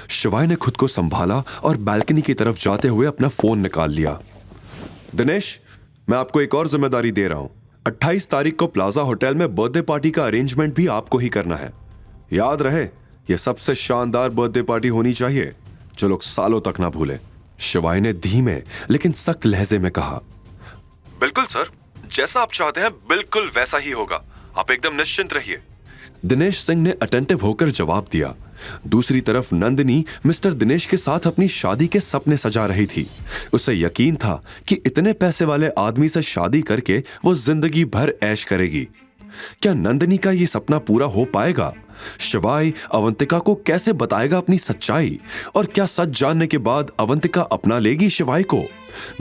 शिवाय ने खुद को संभाला और बालकनी की तरफ जाते हुए अपना फोन निकाल लिया। दिनेश, मैं आपको एक और जिम्मेदारी दे रहा हूं। 28 तारीख को प्लाजा होटल में बर्थडे पार्टी का अरेंजमेंट भी आपको ही करना है। याद रहे, यह सबसे शानदार बर्थडे पार्टी होनी चाहिए जो लोग सालों तक ना भूलें। शिवाय ने धीमे लेकिन सख्त लहजे में कहा। बिल्कुल सर, जैसा आप चाहते हैं बिल्कुल वैसा ही होगा, आप एकदम निश्चिंत रहिए। दिनेश सिंह ने अटेंटिव होकर जवाब दिया। दूसरी तरफ नंदिनी मिस्टर दिनेश के साथ अपनी शादी के सपने सजा रही थी। उसे यकीन था कि इतने पैसे वाले आदमी से शादी करके वो जिंदगी भर ऐश करेगी। क्या नंदिनी का ये सपना पूरा हो पाएगा? शिवाय अवंतिका को कैसे बताएगा अपनी सच्चाई? और क्या सच जानने के बाद अवंतिका अपना लेगी शिवाय को?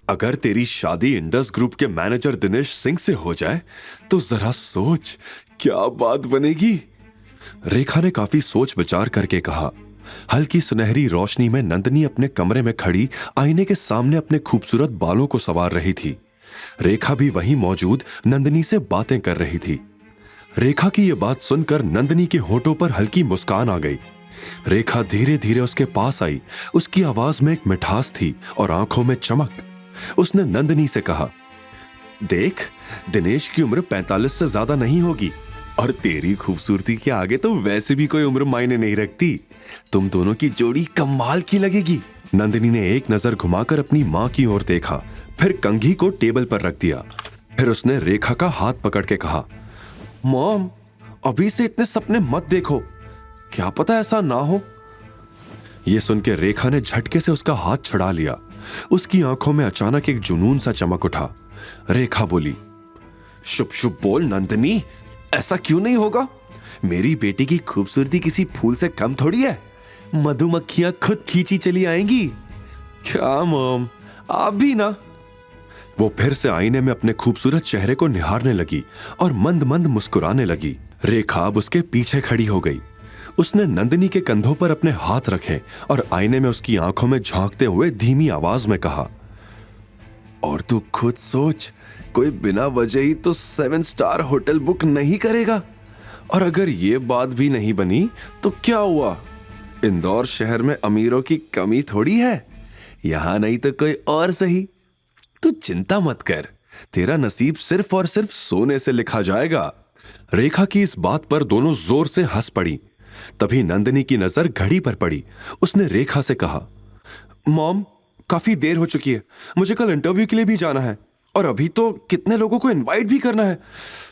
अगर तेरी शादी इंडस ग्रुप के मैनेजर दिनेश सिंह से हो जाए तो जरा सोच क्या बात बनेगी। रेखा ने काफी सोच विचार करके कहा। हल्की सुनहरी रोशनी में नंदिनी अपने कमरे में खड़ी आईने के सामने अपने खूबसूरत बालों को संवार रही थी। रेखा भी वहीं मौजूद नंदिनी से बातें कर रही थी। रेखा की यह बात सुनकर नंदिनी के होठों पर हल्की मुस्कान आ गई। रेखा धीरे धीरे उसके पास आई। उसकी आवाज में एक मिठास थी और आंखों में चमक। उसने नंदिनी से कहा, देख, दिनेश की उम्र 45 से ज्यादा नहीं होगी और तेरी खूबसूरती के आगे तो वैसे भी कोई उम्र मायने नहीं रखती। तुम दोनों की जोड़ी कमाल की लगेगी। नंदिनी ने एक नजर घुमाकर अपनी मां की ओर देखा, फिर कंघी को टेबल पर रख दिया। फिर उसने रेखा का हाथ पकड़ के कहा, मॉम, अभी से इतने सपने मत देखो, क्या पता ऐसा ना हो। यह सुन के रेखा ने झटके से उसका हाथ छुड़ा लिया। उसकी आंखों में अचानक एक जुनून सा चमक उठा। रेखा बोली, शुभ शुभ बोल नंदिनी, ऐसा क्यों नहीं होगा? मेरी बेटी की खूबसूरती किसी फूल से कम थोड़ी है। मधुमक्खियां खुद खींची चली आएंगी। क्या मॉम, आप भी ना। वो फिर से आईने में अपने खूबसूरत चेहरे को निहारने लगी और मंद मंद मुस्कुराने लगी। रेखा अब उसके पीछे खड़ी हो गई। उसने नंदिनी के कंधों पर अपने हाथ रखे और आईने में उसकी आंखों में झांकते हुए धीमी आवाज में कहा, और तू खुद सोच, कोई बिना वजह ही तो 7 स्टार होटल बुक नहीं करेगा। और अगर ये बात भी नहीं बनी तो क्या हुआ? इंदौर शहर में अमीरों की कमी थोड़ी है। यहां नहीं तो कोई और सही। तू चिंता मत कर, तेरा नसीब सिर्फ और सिर्फ सोने से लिखा जाएगा। रेखा की इस बात पर दोनों जोर से हंस पड़ी। तभी नंदिनी की नजर घड़ी पर पड़ी। उसने रेखा से कहा, मॉम, काफी देर हो चुकी है, मुझे कल इंटरव्यू के लिए भी जाना है और अभी तो कितने लोगों को इनवाइट भी करना है।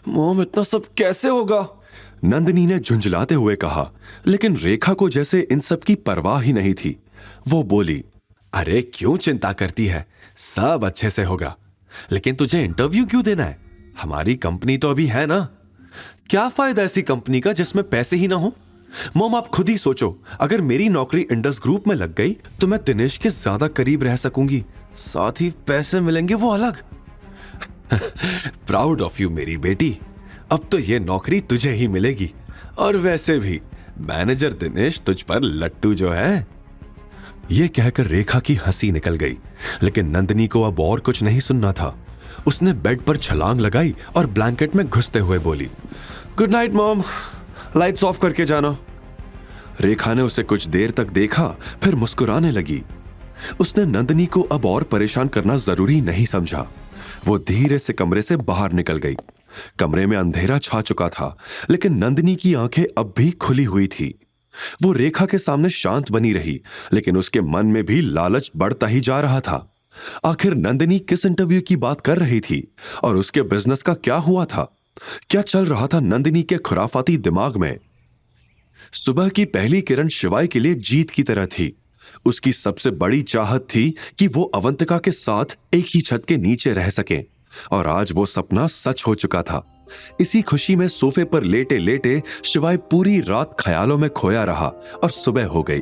मॉम, इतना सब कैसे होगा? नंदिनी ने झुंझलाते हुए कहा, लेकिन रेखा को जैसे इन सब की परवाह ही नहीं थी। वो बोली, अरे क्यों चिंता करती है, सब अच्छे से होगा। लेकिन तुझे इंटरव्यू क्यों देना है? हमारी कंपनी तो अभी है ना। क्या फायदा ऐसी कंपनी का जिसमें पैसे ही ना हो? मॉम, आप खुद ही सोचो, अगर मेरी नौकरी इंडस ग्रुप में लग गई तो मैं दिनेश के ज्यादा करीब रह सकूंगी, साथ ही पैसे मिलेंगे वो अलग। प्राउड ऑफ यू मेरी बेटी, अब तो ये नौकरी तुझे ही मिलेगी। और वैसे भी मैनेजर दिनेश तुझ पर लट्टू जो है। यह कहकर रेखा की हंसी निकल गई, लेकिन नंदिनी को अब और कुछ नहीं सुनना था। उसने बेड पर छलांग लगाई और ब्लैंकेट में घुसते हुए बोली, good night mom, lights off करके जाना। रेखा ने उसे कुछ देर तक देखा, फिर मुस्कुराने लगी। उसने नंदिनी को अब और परेशान करना जरूरी नहीं समझा। वो धीरे से कमरे से बाहर निकल गई। कमरे में अंधेरा छा चुका था, लेकिन नंदिनी की आंखें अब भी खुली हुई थी। वो रेखा के सामने शांत बनी रही, लेकिन उसके मन में भी लालच बढ़ता ही जा रहा था। आखिर नंदिनी किस इंटरव्यू की बात कर रही थी और उसके बिजनेस का क्या हुआ था? क्या चल रहा था नंदिनी के खुराफाती दिमाग में? सुबह की पहली किरण शिवाय के लिए जीत की तरह थी। उसकी सबसे बड़ी चाहत थी कि वो अवंतिका के साथ एक ही छत के नीचे रह सके, और आज वो सपना सच हो चुका था। इसी खुशी में सोफे पर लेटे लेटे शिवाय पूरी रात ख्यालों में खोया रहा और सुबह हो गई।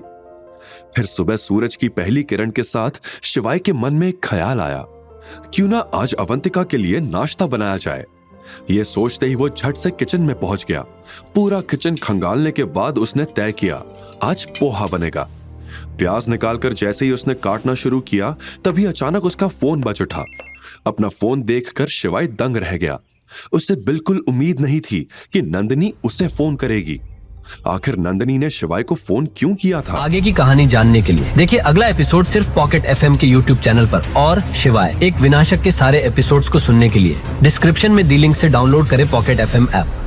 फिर सुबह सूरज की पहली किरण के साथ शिवाय के मन में एक ख्याल आया, क्यों ना आज अवंतिका के लिए नाश्ता बनाया जाए। यह सोचते ही वो झट से किचन में पहुंच गया। पूरा किचन खंगालने के बाद उसने तय किया, आज पोहा बनेगा। प्याज निकालकर जैसे ही उसने काटना शुरू किया, तभी अचानक उसका फोन बज उठा। अपना फोन देखकर शिवाय दंग रह गया। उसे बिल्कुल उम्मीद नहीं थी कि नंदिनी उसे फोन करेगी। आखिर नंदिनी ने शिवाय को फोन क्यों किया था? आगे की कहानी जानने के लिए देखिए अगला एपिसोड सिर्फ पॉकेट एफएम के यूट्यूब चैनल पर। और शिवाय एक विनाशक के सारे एपिसोड्स को सुनने के लिए डिस्क्रिप्शन में दी लिंक से डाउनलोड करें पॉकेट एफएम ऐप।